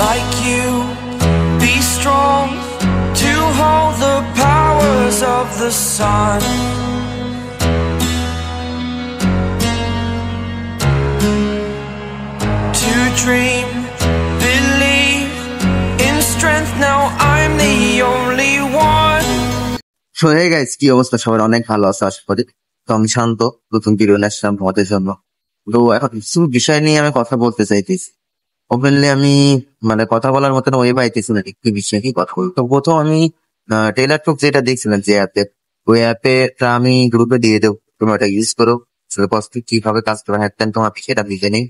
like you. Be strong to hold the powers of the sun. To dream, believe in strength. Now I'm the only one. So hey guys, কি অবস্থা? সবার অনেক ভালো আছে আশা করি। তো আমি শান্ত, নতুন ভিডিও নিয়ে আসলাম তোমাদের জন্য। তো এখন কিছু বিষয় নিয়ে আমি কথা বলতে চাইতেছি। ওপেনলি আমি কথা বলার মতন ওয়ে পাইতেছি না, কি বিষয়ে কি কথা বলবো। তো প্রথম আমি টেইলার টুক যেটা দেখছিলাম যে অ্যাপে, ওই অ্যাপেটা আমি গ্রুপে দিয়ে দেবো, তুমি ওটা ইউজ করো। কিভাবে কাজ করো হ্যাঁ তোমার সেটা বুঝে নেই।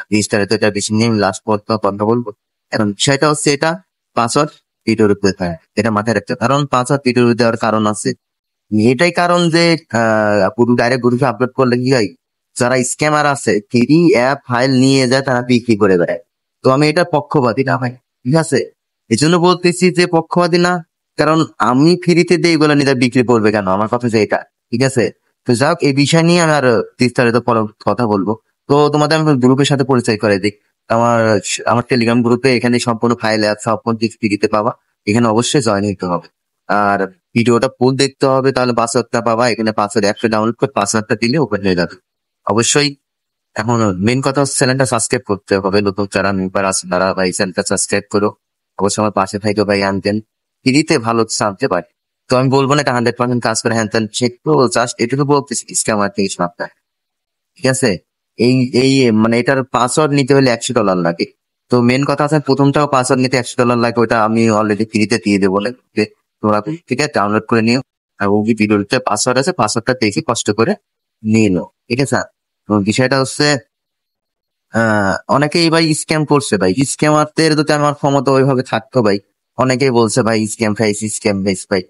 জিনিসটা তো এটা বেশি নিয়ে লাস্ট পর্যন্ত কথা বলবো। এখন বিষয়টা হচ্ছে এটা পাসওয়ার্ড ভিডিওর উপরে থাকে, এটা মাথায় রাখতে হবে। কারণ পাসওয়ার্ড ভিডিও দেওয়ার কারণ আছে, এটাই কারণ যে পুরো ডাইরেক্ট গ্রুপে আপলোড করলে কি হয়, যারা স্ক্যামার আছে ফ্রি অ্যাপ ফাইল নিয়ে যায়, তারা বিক্রি করে বেড়ায়। তো আমি এটা পক্ষপাতী না ভাই, ঠিক আছে? এই জন্য বলতেছি যে পক্ষপাতী না, কারণ আমি ফ্রিতে দিয়ে এগুলো নিয়ে বিক্রি করবে কেন, আমার কথা যে এটা, ঠিক আছে? তো যাই হোক, এই বিষয় নিয়ে আমি আর বিস্তারিত পরে কথা বলবো। তো তোমাদের আমি গ্রুপের সাথে পরিচয় করে দিই। আমার আমার টেলিগ্রাম গ্রুপে এখানে সম্পূর্ণ ফাইল অ্যাপ সম্পূর্ণ ফ্রিতে পাবা, এখানে অবশ্যই জয়েন হতে হবে। আর ভিডিওটা ফুল দেখতে হবে, তাহলে পাসওয়ার্ডটা পাবা। এখানে পাসওয়ার্ড অ্যাপটা ডাউনলোড করে পাসওয়ার্ডটা দিলে ওপেন হয়ে যাবে অবশ্যই। এখন মেন কথা হচ্ছে চ্যানেলটা সাবস্ক্রাইব করতে হবে। নতুন যারা মেম্বার আছে তারা ভাই চ্যানেলটা সাবস্ক্রাইব করো। অবশ্যই আমার পাশে থাকো ভাই, আনতেন ফ্রিতে ভালো জানতে পারি। তো আমি বলবো না এটা 100% কাজ করে, হ্যান ত্যান চেক করো, জাস্ট এটুকু বলতেছি স্ক্যামার থেকে আপনার, ঠিক আছে? এই এই এটার পাসওয়ার্ড নিতে হলে $100 লাগে। তো মেন কথা আছে, প্রথমটাও পাসওয়ার্ড নিতে $100 লাগে, ওটা আমি অলরেডি ফ্রিতে দিয়ে দেবো। তোমরা ঠিক আছে ডাউনলোড করে নিও। আর ওই ভিডিওতে পাসওয়ার্ড আছে, পাসওয়ার্ডটা দেখে কষ্ট করে নিয়ে নাও, ঠিক আছে? তো বিষয়টা হচ্ছে অনেকেই ভাই স্ক্যাম করছে ভাই। স্ক্যামারদের যদি আমার ক্ষমতা ওইভাবে থাকতো ভাই, অনেকেই বলছে ভাই স্ক্যাম খাইছি, স্ক্যাম খাইছি ভাই।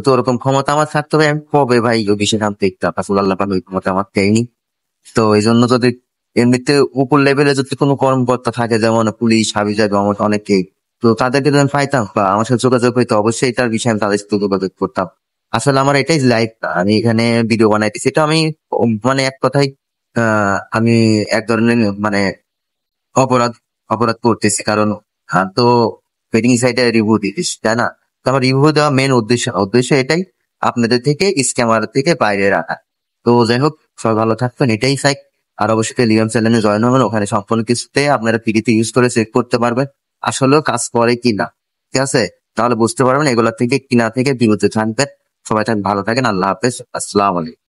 তো ওরকম ক্ষমতা আমার থাকতো ভাই, আমি কবে ভাই ওই বিষয়ে জানতে দেখতাম, আসলে আল্লাহ পাক ওই ক্ষমতা আমার দেয়নি। তো এই জন্য যদি এমনিতে উপর লেভেলে যদি কোনো কর্মকর্তা থাকে, যেমন পুলিশ, হাবিজাবি, আমার অনেকেই, তো তাদেরকে যদি আমি পাইতাম বা আমার সাথে যোগাযোগ হইতো, অবশ্যই এটার বিষয়ে আমি তাদের সাথে যোগাযোগ করতাম। আসলে আমার এটাই লাইফ, আমি এখানে ভিডিও বানাইতেছি, এটা আমি এক কথাই আমি এক ধরনের অপরাধ অপরাধ করতেছি। কারণ তো বেডিং সাইটে রিভিউ দিতেছি, তাই না? তো আমার রিভিউ দেওয়া মেন উদ্দেশ্য এটাই, আপনাদের থেকে স্ক্যামার থেকে বাইরে রাখা। তো যাই হোক, সবাই ভালো থাকবেন, এটাই চাই। আর অবশ্যই টেলিগ্রাম চ্যানেলে জয়েন হবেন, ওখানে সম্পূর্ণ কিছুতে আপনারা ফ্রিতে ইউজ করে চেক করতে পারবেন আসলেও কাজ করে কিনা, ঠিক আছে? তাহলে বুঝতে পারবেন এগুলা থেকে কিনা থেকে বিরত থাকবেন। সবাই ভালো থাকেন, আল্লাহ হাফেজ, আসসালামু আলাইকুম।